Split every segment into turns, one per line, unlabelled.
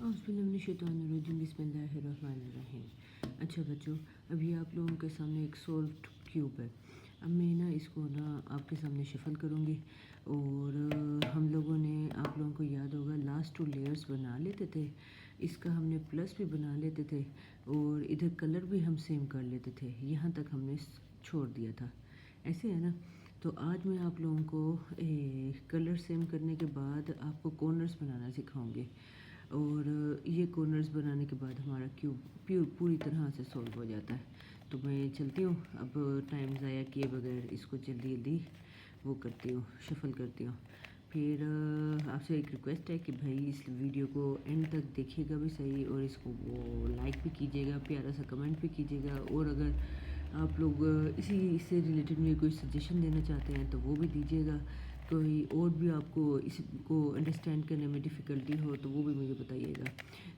औज़ुबिल्लाहिमिनश्शैतानिर्रजीम बिस्मिल्लाहिर्रहमानिर्रहीम। अच्छा बच्चों, अभी आप लोगों के सामने एक सॉल्व्ड क्यूब है। अब मैं ना इसको ना आपके सामने शफल करूँगी और हम लोगों ने, आप लोगों को याद होगा, लास्ट 2 लेयर्स बना लेते थे। इसका हमने प्लस भी बना लेते थे और इधर कलर भी हम सेम कर लेते थे। यहाँ तक हमने छोड़ दिया था, ऐसे है ना। तो आज मैं आप लोगों को कलर सेम करने के बाद आपको कॉर्नर्स बनाना सिखाऊंगी और ये कॉर्नर्स बनाने के बाद हमारा क्यूब पूरी तरह से सॉल्व हो जाता है। तो मैं चलती हूँ, अब टाइम ज़ाया किए बगैर इसको जल्दी जल्दी वो करती हूँ, शफल करती हूँ। फिर आपसे एक रिक्वेस्ट है कि भाई इस वीडियो को एंड तक देखिएगा भी सही और इसको वो लाइक भी कीजिएगा, प्यारा सा कमेंट भी कीजिएगा। और अगर आप लोग इसी इससे रिलेटेड में कोई सजेशन देना चाहते हैं तो वो भी दीजिएगा। कोई और भी आपको इसको अंडरस्टैंड करने में डिफ़िकल्टी हो तो वो भी मुझे बताइएगा,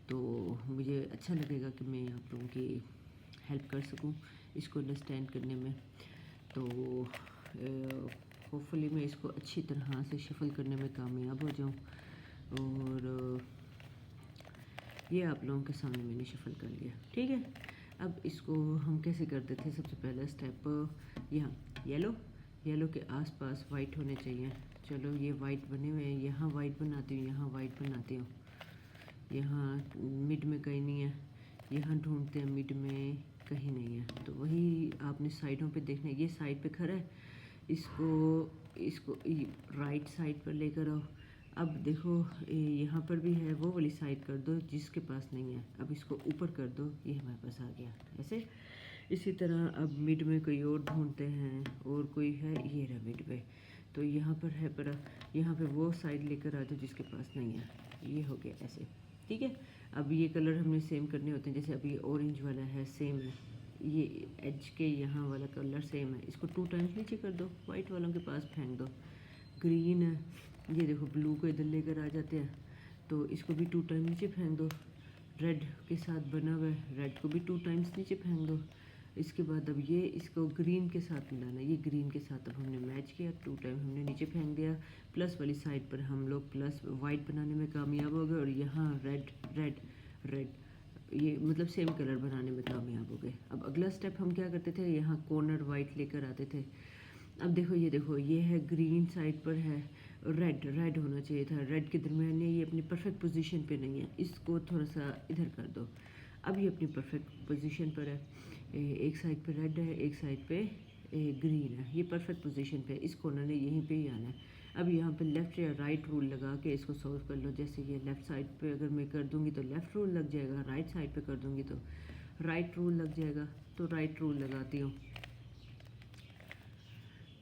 तो मुझे अच्छा लगेगा कि मैं आप लोगों की हेल्प कर सकूं इसको अंडरस्टैंड करने में। तो होपफुली मैं इसको अच्छी तरह से शफल करने में कामयाब हो जाऊं। और ये आप लोगों के सामने मैंने शफल कर लिया, ठीक है। अब इसको हम कैसे करते थे, सबसे पहला स्टेप यहाँ येलो के आसपास वाइट होने चाहिए। चलो ये वाइट बने हुए हैं, यहाँ वाइट बनाती हूँ, यहाँ वाइट बनाती हूँ। यहाँ मिड में कहीं नहीं है, यहाँ ढूंढते हैं, मिड में कहीं नहीं है। तो वही आपने साइडों पे देखना है। ये साइड पे खड़ा है, इसको राइट साइड पर लेकर आओ। अब देखो यहाँ पर भी है, वो वाली साइड कर दो जिसके पास नहीं है। अब इसको ऊपर कर दो, ये हमारे पास आ गया ऐसे। इसी तरह अब मिड में कोई और ढूंढते हैं, और कोई है, ये रहा मिड पे। तो यहाँ पर है, पर यहाँ पे वो साइड लेकर आ जाओ जिसके पास नहीं है। ये हो गया ऐसे, ठीक है। अब ये कलर हमने सेम करने होते हैं, जैसे अभी ऑरेंज वाला है, सेम है। ये एज के यहाँ वाला कलर सेम है, इसको 2 टाइम्स नीचे कर दो, वाइट वालों के पास फेंक दो। ग्रीन है, ये देखो ब्लू को इधर लेकर आ जाते हैं, तो इसको भी 2 टाइम नीचे फेंक दो। रेड के साथ बना हुआ है, रेड को भी 2 टाइम्स नीचे फेंक दो। इसके बाद अब ये इसको ग्रीन के साथ मिलाना, ये ग्रीन के साथ अब हमने मैच किया, 2 टाइम हमने नीचे फेंक दिया। प्लस वाली साइड पर हम लोग प्लस वाइट बनाने में कामयाब हो गए और यहाँ रेड रेड रेड, ये मतलब सेम कलर बनाने में कामयाब हो गए। अब अगला स्टेप हम क्या करते थे, यहाँ कॉर्नर वाइट लेकर आते थे। अब देखो ये है ग्रीन साइड पर है, रेड होना चाहिए था, रेड के दरमियान ये अपनी परफेक्ट पोजीशन पे नहीं है, इसको थोड़ा सा इधर कर दो। अब ये अपनी परफेक्ट पोजीशन पर है, एक साइड पे रेड है, एक साइड पे ग्रीन है, ये परफेक्ट पोजीशन पे है। इस कॉर्नर ने यहीं पे ही आना है। अब यहाँ पे लेफ़्ट या राइट रूल लगा के इसको सॉल्व कर लो। जैसे ये लेफ़्ट साइड पे अगर मैं कर दूँगी तो लेफ़्ट रूल लग जाएगा, राइट साइड पे कर दूँगी तो राइट रूल लग जाएगा। तो राइट रूल लगाती हूँ,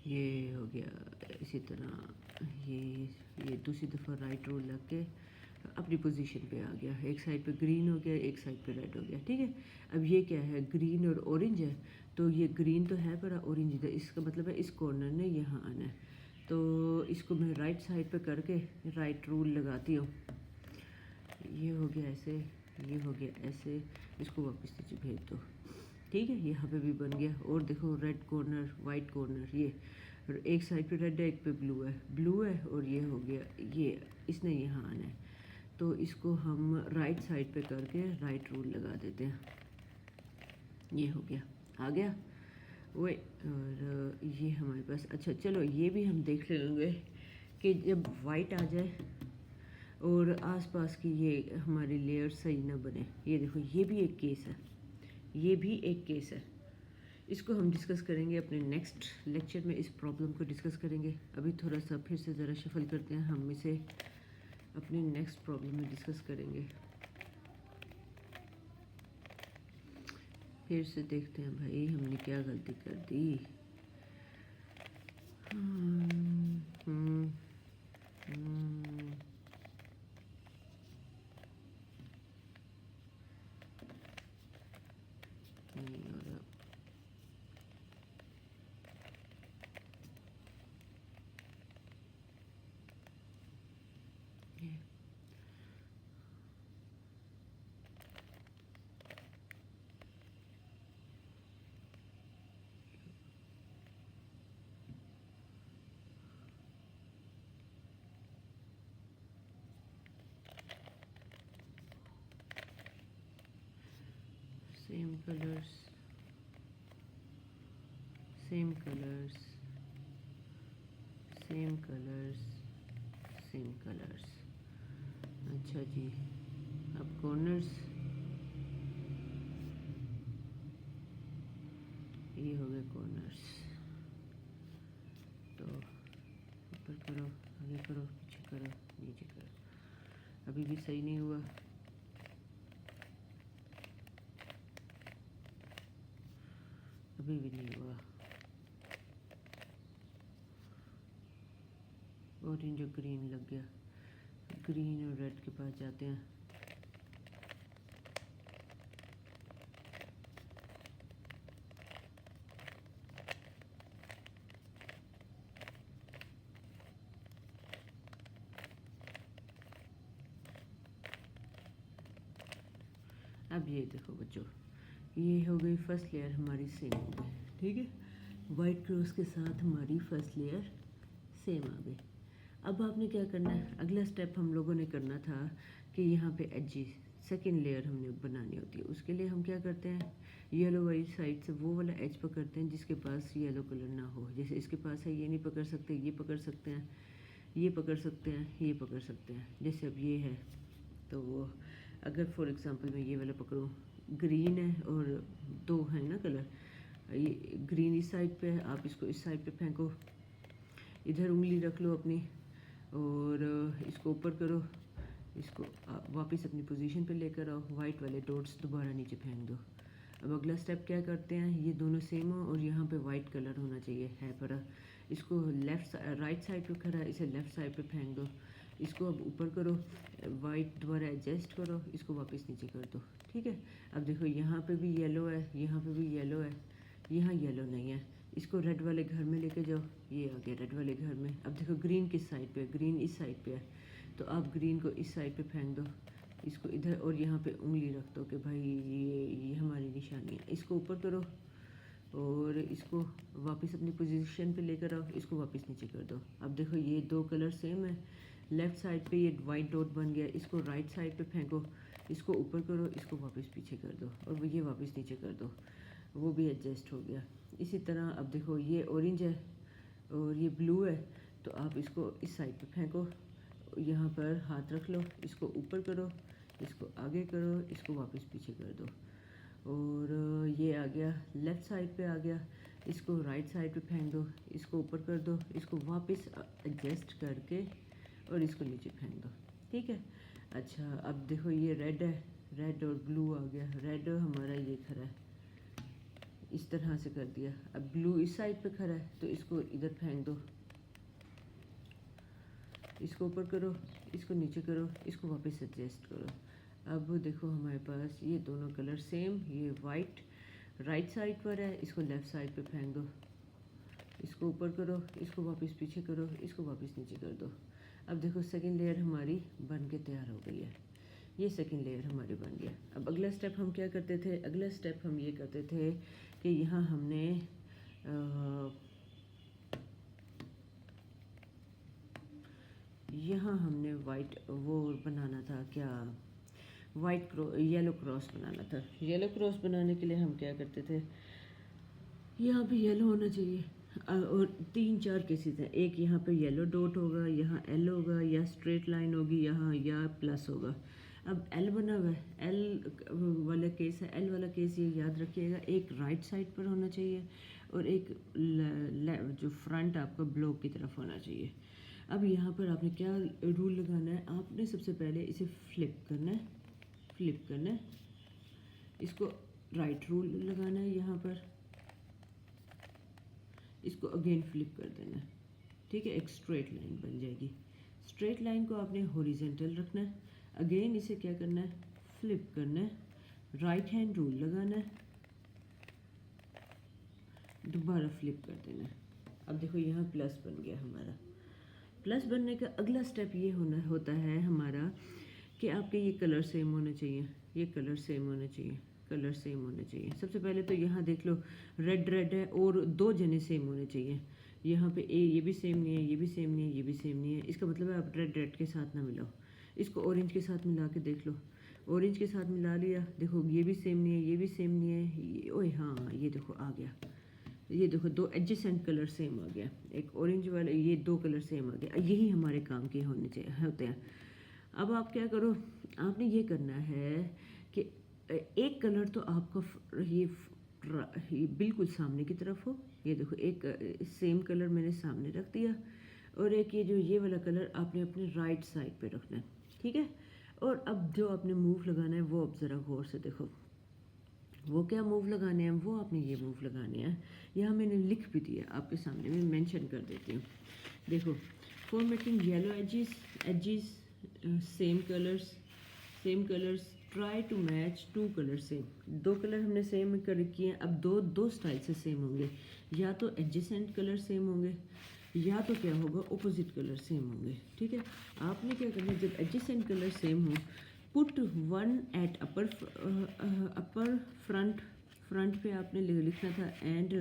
ये हो गया। इसी तरह ये दूसरी दफ़ा राइट रूल लग के अपनी पोजीशन पे आ गया। एक साइड पे ग्रीन हो गया, एक साइड पे रेड हो गया, ठीक है। अब ये क्या है, ग्रीन और ऑरेंज है, तो ये ग्रीन तो है पर ऑरेंज इधर, इसका मतलब है इस कॉर्नर ने यहाँ आना है। तो इसको मैं राइट साइड पे करके राइट रूल लगाती हूँ। ये हो गया ऐसे, ये हो गया ऐसे, इसको वापस नीचे भेज दो, ठीक है। यहाँ पे भी बन गया। और देखो रेड कॉर्नर, वाइट कॉर्नर, ये एक साइड पे रेड है, एक पे ब्लू है और ये हो गया, ये इसने यहाँ आना है। तो इसको हम राइट साइड पे करके राइट रूल लगा देते हैं। ये हो गया, आ गया वो। और ये हमारे पास, अच्छा चलो ये भी हम देख लेंगे कि जब वाइट आ जाए और आसपास की ये हमारी लेयर सही ना बने। ये देखो ये भी एक केस है, ये भी एक केस है। इसको हम डिस्कस करेंगे अपने नेक्स्ट लेक्चर में, इस प्रॉब्लम को डिस्कस करेंगे। अभी थोड़ा सा फिर से ज़रा शफल करते हैं, हम इसे अपने नेक्स्ट प्रॉब्लम में डिस्कस करेंगे। फिर से देखते हैं भाई हमने क्या गलती कर दी। हम्म, हम्म, हम्म, नहीं हो रहा। ये same colours, same colours, same colours, same colours. अच्छा जी, अब कॉर्नर्स, ये हो गए कॉर्नर्स। तो ऊपर करो, आगे करो, पीछे करो, नीचे करो। अभी भी सही नहीं हुआ। अभी भी नहीं हुआ। ऑरेंज और ग्रीन लग गया। ग्रीन और रेड के पास जाते हैं। अब ये देखो बच्चों, ये हो गई फर्स्ट लेयर हमारी सेम हो गई, ठीक है। वाइट क्रॉस के साथ हमारी फर्स्ट लेयर सेम आ गई। अब आपने क्या करना है, अगला स्टेप हम लोगों ने करना था कि यहाँ पे एजेस सेकेंड लेयर हमने बनानी होती है। उसके लिए हम क्या करते हैं, येलो वाली साइड से वो वाला एज पकड़ते हैं जिसके पास येलो कलर ना हो। जैसे इसके पास है, ये नहीं पकड़ सकते, ये पकड़ सकते हैं, ये पकड़ सकते हैं, ये पकड़ सकते हैं। जैसे अब ये है, तो वो अगर फॉर एग्जांपल मैं ये वाला पकड़ूँ, ग्रीन है और दो है ना कलर, ये ग्रीन इस साइड पे है, आप इसको इस साइड पे फेंको, इधर उंगली रख लो अपनी और इसको ऊपर करो, इसको वापस अपनी पोजीशन पे लेकर आओ, वाइट वाले डॉट्स दोबारा नीचे फेंक दो। अब अगला स्टेप क्या करते हैं, ये दोनों सेम हो और यहाँ पे वाइट कलर होना चाहिए है पर इसको राइट साइड पे खड़ा है, इसे लेफ़्ट साइड पे फेंक दो। इसको अब ऊपर करो, वाइट दोबारा एडजस्ट करो, इसको वापस नीचे कर दो, ठीक है। अब देखो यहाँ पे भी येलो है, यहाँ पे भी येलो है, यहाँ येलो नहीं है, इसको रेड वाले घर में लेके जाओ, ये आ गया रेड वाले घर में। अब देखो ग्रीन किस साइड पे है, ग्रीन इस साइड पे है, तो आप ग्रीन को इस साइड पे फेंक दो, इसको इधर और यहाँ पे उंगली रख दो कि भाई ये हमारी निशानी है। इसको ऊपर करो और इसको वापस अपनी पोजीशन पे लेकर आओ, इसको वापस नीचे कर दो। अब देखो ये दो कलर सेम है, लेफ़्ट साइड पे ये वाइट डॉट बन गया, इसको राइट साइड पे फेंको, इसको ऊपर करो, इसको वापस पीछे कर दो और ये वापस नीचे कर दो, वो भी एडजस्ट हो गया। इसी तरह अब देखो ये ऑरेंज है और ये ब्लू है, तो आप इसको इस साइड पे फेंको, यहाँ पर हाथ रख लो, इसको ऊपर करो, इसको आगे करो, इसको वापस पीछे कर दो और ये आ गया लेफ़्ट साइड पे आ गया, इसको राइट साइड पे फेंक दो, इसको ऊपर कर दो, इसको वापस एडजस्ट करके और इसको नीचे फेंक दो, ठीक है। अच्छा अब देखो ये रेड है, रेड और ब्लू आ गया, रेड हमारा ये खड़ा है, इस तरह से कर दिया। अब ब्लू इस साइड पे खड़ा है, तो इसको इधर फेंक दो, इसको ऊपर करो, इसको नीचे करो, इसको वापस एडजस्ट करो। अब देखो हमारे पास ये दोनों कलर सेम, ये वाइट राइट साइड पर है, इसको लेफ़्ट साइड पे फेंक दो, इसको ऊपर करो, इसको वापस पीछे करो, इसको वापस नीचे कर दो। अब देखो सेकंड लेयर हमारी बन के तैयार हो गई है, ये सेकंड लेयर हमारी बन गया। अब अगला स्टेप हम क्या करते थे, अगला स्टेप हम ये करते थे कि यहाँ हमने वाइट वो बनाना था, क्या येलो क्रॉस बनाना था। येलो क्रॉस बनाने के लिए हम क्या करते थे, यहाँ पे येलो होना चाहिए और 3-4 केसेस हैं, एक यहाँ पे येलो डॉट होगा, यहाँ एल होगा, या स्ट्रेट लाइन होगी यहाँ, या प्लस होगा। अब एल बना हुआ है, एल वाला केस है, एल वाला केस ये याद रखिएगा, एक राइट साइड पर होना चाहिए और एक जो फ्रंट आपका ब्लॉक की तरफ होना चाहिए। अब यहाँ पर आपने क्या रूल लगाना है, आपने सबसे पहले इसे फ्लिप करना है, इसको राइट रूल लगाना है, यहाँ पर इसको अगेन फ्लिप कर देना है, ठीक है। एक स्ट्रेट लाइन बन जाएगी, स्ट्रेट लाइन को आपने हॉरिजॉन्टल रखना है, अगेन इसे क्या करना है, फ्लिप करना है, राइट हैंड रूल लगाना है, दोबारा फ्लिप कर देना है। अब देखो यहाँ प्लस बन गया हमारा। प्लस बनने का अगला स्टेप ये होता है हमारा कि आपके ये कलर सेम होने चाहिए, ये कलर सेम होने चाहिए, कलर सेम होने चाहिए। सबसे पहले तो यहाँ देख लो रेड है और 2 जने सेम होने चाहिए। यहाँ पे ये भी सेम नहीं है, ये भी सेम नहीं है, ये भी सेम नहीं है, इसका मतलब है आप रेड के साथ ना मिलाओ, इसको ऑरेंज के साथ मिला के देख लो, ऑरेंज के साथ मिला लिया। देखो ये भी सेम नहीं है, ये भी सेम नहीं है, ओए हाँ ये देखो आ गया, ये देखो दो एडजेसेंट कलर सेम आ गया, एक ऑरेंज वाले, ये दो कलर सेम आ गया। यही हमारे काम के होने चाहिए होते हैं। अब आप क्या करो, आपने ये करना है कि एक कलर तो आपका ये बिल्कुल सामने की तरफ हो। ये देखो एक सेम कलर मैंने सामने रख दिया, और एक ये वाला कलर आपने अपने राइट साइड पे रखना है, ठीक है। और अब जो आपने मूव लगाना है वो अब ज़रा गौर से देखो, वो क्या मूव लगाने हैं, वो आपने ये मूव लगाने हैं। यहाँ मैंने लिख भी दिया आपके सामने, मैं मेंशन कर देती हूँ। देखो, for making yellow edges same colours try to match to colour same. दो कलर हमने सेम कर किए हैं, अब दो स्टाइल से सेम होंगे, या तो एडजेसेंट कलर सेम होंगे, या तो क्या होगा अपोजिट कलर सेम होंगे, ठीक है। आपने क्या करना है, जब एडजेसेंट कलर सेम हो, put one at upper front पे आपने लिखना था, एंड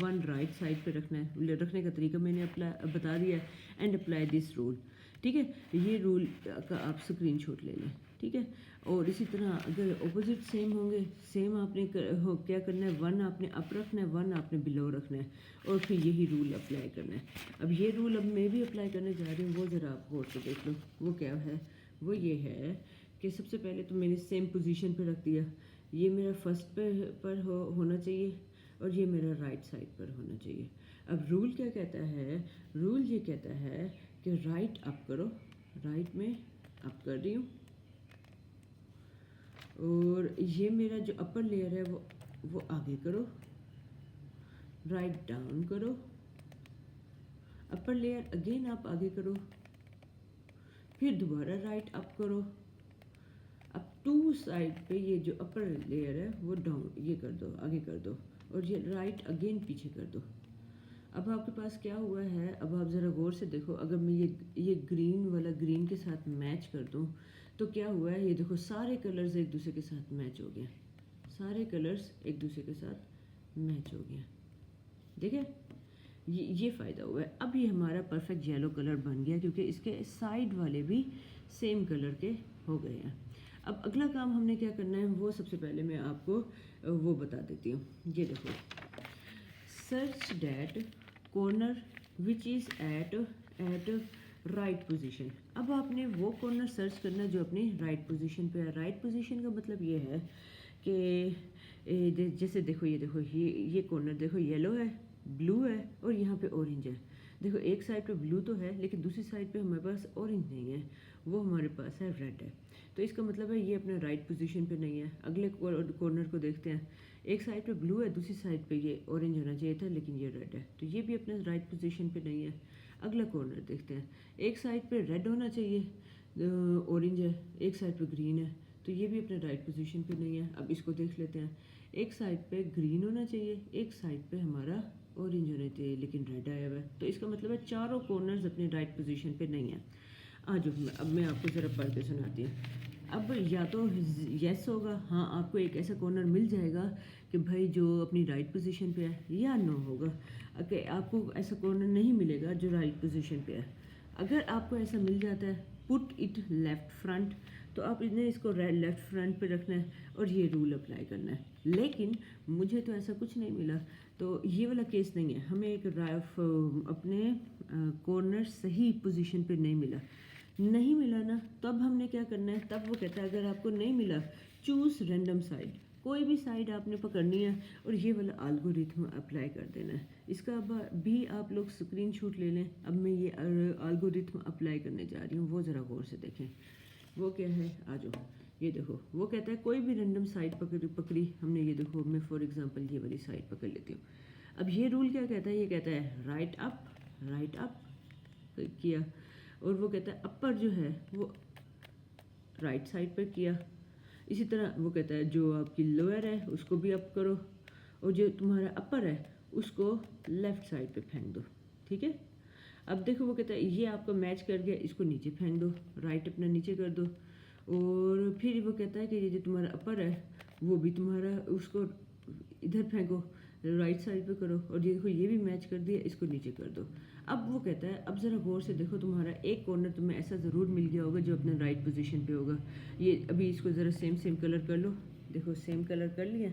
वन राइट साइड पे रखना है। रखने का तरीका मैंने अप्लाई बता दिया है, एंड अप्लाई दिस रूल, ठीक है। ये रूल का आप स्क्रीनशॉट ले लें, ठीक है। और इसी तरह अगर ऑपोजिट सेम होंगे, सेम आपने क्या करना है, वन आपने अप रखना है, वन आपने बिलो रखना है, और फिर यही रूल अप्लाई करना है। अब ये रूल अब मैं भी अप्लाई करने जा रही हूँ, वो ज़रा आप गौर से देख लो। वो क्या है, वो ये है कि सबसे पहले तो मैंने सेम पोजीशन पे रख दिया, ये मेरा फर्स्ट पर होना चाहिए, और ये मेरा राइट साइड पर होना चाहिए। अब रूल क्या कहता है, रूल ये कहता है कि राइट अप करो, राइट में अप कर रही हूँ, और ये मेरा जो अपर लेयर है वो आगे करो, राइट डाउन करो, अपर लेयर अगेन आप आगे करो, फिर दोबारा राइट अप करो। अब टू साइड पे ये जो अपर लेयर है वो डाउन ये कर दो, आगे कर दो, और ये राइट अगेन पीछे कर दो। अब आपके पास क्या हुआ है, अब आप ज़रा गौर से देखो, अगर मैं ये ग्रीन वाला ग्रीन के साथ मैच कर दूँ तो क्या हुआ है, ये देखो सारे कलर्स एक दूसरे के साथ मैच हो गए, सारे कलर्स एक दूसरे के साथ मैच हो गए, देखिए ये फ़ायदा हुआ है। अब ये हमारा परफेक्ट येलो कलर बन गया, क्योंकि इसके साइड वाले भी सेम कलर के हो गए हैं। अब अगला काम हमने क्या करना है, वो सबसे पहले मैं आपको वो बता देती हूँ। ये देखो, search that corner which is at right position. अब आपने वो कॉर्नर सर्च करना जो अपनी राइट पोजीशन पे है। राइट पोजीशन का मतलब ये है कि जैसे देखो, ये कॉर्नर देखो, येलो है, ब्लू है, और यहाँ पे ऑरेंज है। देखो एक साइड पे ब्लू तो है, लेकिन दूसरी साइड पे हमारे पास ऑरेंज नहीं है, वो हमारे पास है रेड है। तो इसका मतलब है ये अपने राइट पोजीशन पे नहीं है। अगले कॉर्नर को देखते हैं, एक साइड पे ब्लू है, दूसरी साइड पे ये ऑरेंज होना चाहिए था, लेकिन ये रेड है, तो ये भी अपने राइट पोजीशन पे नहीं है। अगला कॉर्नर देखते हैं, एक साइड पे रेड होना चाहिए, ऑरेंज है, एक साइड पे ग्रीन है, तो ये भी अपने राइट पोजीशन पे नहीं है। अब इसको देख लेते हैं, एक साइड पे ग्रीन होना चाहिए, एक साइड पे हमारा ऑरेंज होना चाहिए, लेकिन रेड आया हुआ है। तो इसका मतलब है चारों कॉर्नर्स अपने राइट पोजीशन पे नहीं है। आज अब मैं आपको ज़रा पढ़ के सुनाती हूँ। अब या तो यस होगा, हाँ आपको एक ऐसा कॉर्नर मिल जाएगा कि भाई जो अपनी राइट पोजीशन पे है, या नो होगा कि आपको ऐसा कॉर्नर नहीं मिलेगा जो राइट पोजीशन पे है। अगर आपको ऐसा मिल जाता है, पुट इट लेफ्ट फ्रंट, तो आप इन्हें इसको लेफ्ट फ्रंट पे रखना है और ये रूल अप्लाई करना है। लेकिन मुझे तो ऐसा कुछ नहीं मिला, तो ये वाला केस नहीं है। हमें एक अपने कॉर्नर सही पोजीशन पे नहीं मिला ना, तब हमने क्या करना है, तब वो कहता है अगर आपको नहीं मिला, चूज़ रैंडम साइड, कोई भी साइड आपने पकड़नी है और ये वाला एल्गोरिथम अप्लाई कर देना है। इसका भी आप लोग स्क्रीनशॉट ले लें। अब मैं ये एल्गोरिथम अप्लाई करने जा रही हूँ, वो ज़रा गौर से देखें। वो क्या है, आ जाओ, ये देखो, वो कहता है कोई भी रैंडम साइड पकड़ी हमने। ये देखो, मैं फॉर एग्जांपल ये वाली साइड पकड़ लेती हूँ। अब ये रूल क्या कहता है, ये कहता है राइट अप किया, और वो कहता है अपर जो है वो राइट साइड पर किया। इसी तरह वो कहता है जो आपकी लोअर है उसको भी अप करो, और जो तुम्हारा अपर है उसको लेफ़्ट साइड पे फेंक दो, ठीक है। अब देखो, वो कहता है ये आपका मैच कर गया, इसको नीचे फेंक दो, राइट अपना नीचे कर दो। और फिर वो कहता है कि ये जो तुम्हारा अपर है वो भी तुम्हारा, उसको इधर फेंको, राइट साइड पे करो, और ये देखो ये भी मैच कर दिया, इसको नीचे कर दो। अब वो कहता है अब ज़रा गौर से देखो, तुम्हारा एक कॉर्नर तुम्हें ऐसा ज़रूर मिल गया होगा जो अपने राइट पोजीशन पे होगा। ये अभी इसको ज़रा सेम सेम कलर कर लो, देखो सेम कलर कर लिया।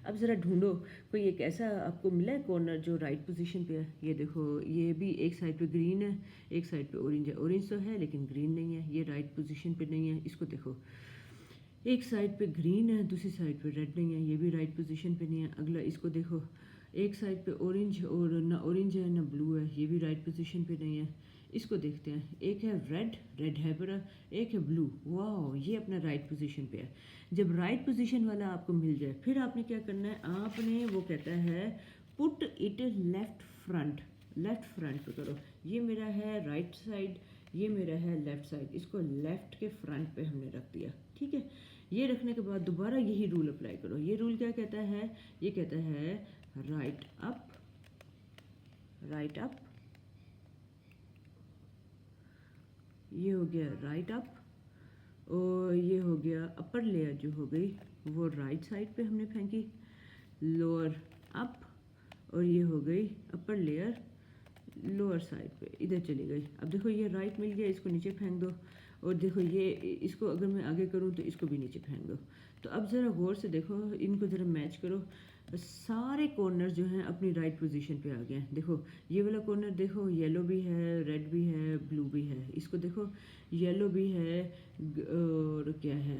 अब ज़रा ढूंढो कोई एक ऐसा आपको मिला है कॉर्नर जो राइट पोजीशन पे है। ये देखो, ये भी एक साइड पे ग्रीन है, एक साइड पे ऑरेंज है। ऑरेंज तो है लेकिन ग्रीन नहीं है, ये राइट पोजीशन पे नहीं है। इसको देखो, एक साइड पे ग्रीन है, दूसरी साइड पे रेड नहीं है, ये भी राइट पोजीशन पे नहीं है। अगला इसको देखो, एक साइड पे ऑरेंज और ना ऑरेंज है ना ब्लू है, ये भी राइट पोजीशन पे नहीं है। इसको देखते हैं, एक है रेड, रेड है पूरा, एक है ब्लू, वाह ये अपना राइट पोजीशन पे है। जब राइट पोजीशन वाला आपको मिल जाए फिर आपने क्या करना है, आपने वो कहता है put it left front, left front पे करो। ये मेरा है राइट साइड, ये मेरा है लेफ्ट साइड, इसको लेफ्ट के फ्रंट पे हमने रख दिया। ठीक है, ये रखने के बाद दोबारा यही रूल अप्लाई करो। ये रूल क्या कहता है, ये कहता है राइट अप, राइट अप, ये हो गया राइट अप, और ये हो गया अपर लेयर जो हो गई वो राइट साइड पे हमने फेंकी, लोअर अप, और ये हो गई अपर लेयर लोअर साइड पे इधर चली गई। अब देखो ये राइट मिल गया, इसको नीचे फेंक दो, और देखो ये इसको अगर मैं आगे करूँ तो इसको भी नीचे फेंक दो। तो अब ज़रा गौर से देखो, इनको ज़रा मैच करो, सारे कॉर्नर जो हैं अपनी राइट पोजीशन पे आ गए हैं। देखो ये वाला कॉर्नर देखो, येलो भी है, रेड भी है, ब्लू भी है। इसको देखो, येलो भी है और क्या है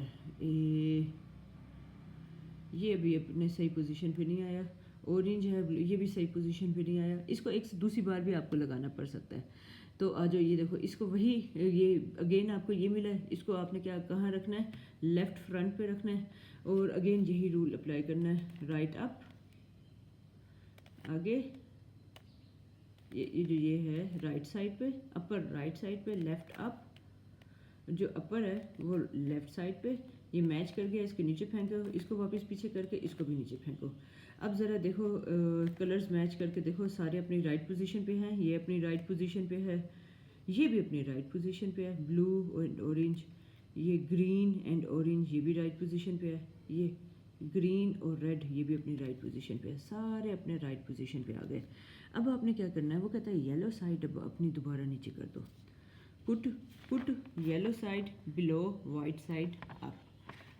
ये भी अपने सही पोजीशन पे नहीं आया। ऑरेंज है, ये भी सही पोजीशन पे नहीं आया। इसको एक दूसरी बार भी आपको लगाना पड़ सकता है। तो आ जाओ, ये देखो इसको वही, ये अगेन आपको ये मिला है, इसको आपने क्या कहाँ रखना है, लेफ्ट फ्रंट पे रखना है, और अगेन यही रूल अप्लाई करना है, राइट अप, आगे ये जो ये है राइट साइड पे, अपर राइट साइड पे, लेफ्ट अप, जो अपर है वो लेफ्ट साइड पे, ये मैच कर गया, इसके नीचे फेंको, इसको वापस पीछे करके इसको भी नीचे फेंको। अब ज़रा देखो कलर्स मैच करके देखो, सारे अपनी राइट पोजीशन पे हैं, ये अपनी राइट पोजीशन पे है, ये भी अपनी राइट पोजीशन पे है, ब्लू एंड ऑरेंज, ये ग्रीन एंड ऑरेंज ये भी राइट पोजीशन पे है, ये ग्रीन और रेड ये भी अपनी राइट पोजीशन पे है, सारे अपने राइट पोजीशन पे आ गए। अब आपने क्या करना है, वो कहता है येलो साइड अब अपनी दोबारा नीचे कर दो, put yellow side below white side up.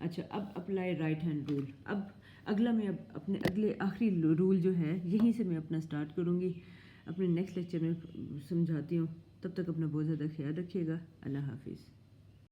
अच्छा, अब अप्लाई राइट हैंड रूल। अब अगला मैं अब अपने अगले आखिरी रूल जो है यहीं से मैं अपना स्टार्ट करूँगी, अपने नेक्स्ट लेक्चर में समझाती हूँ। तब तक अपना बहुत ज़्यादा ख्याल रखिएगा। अल्लाह हाफिज़।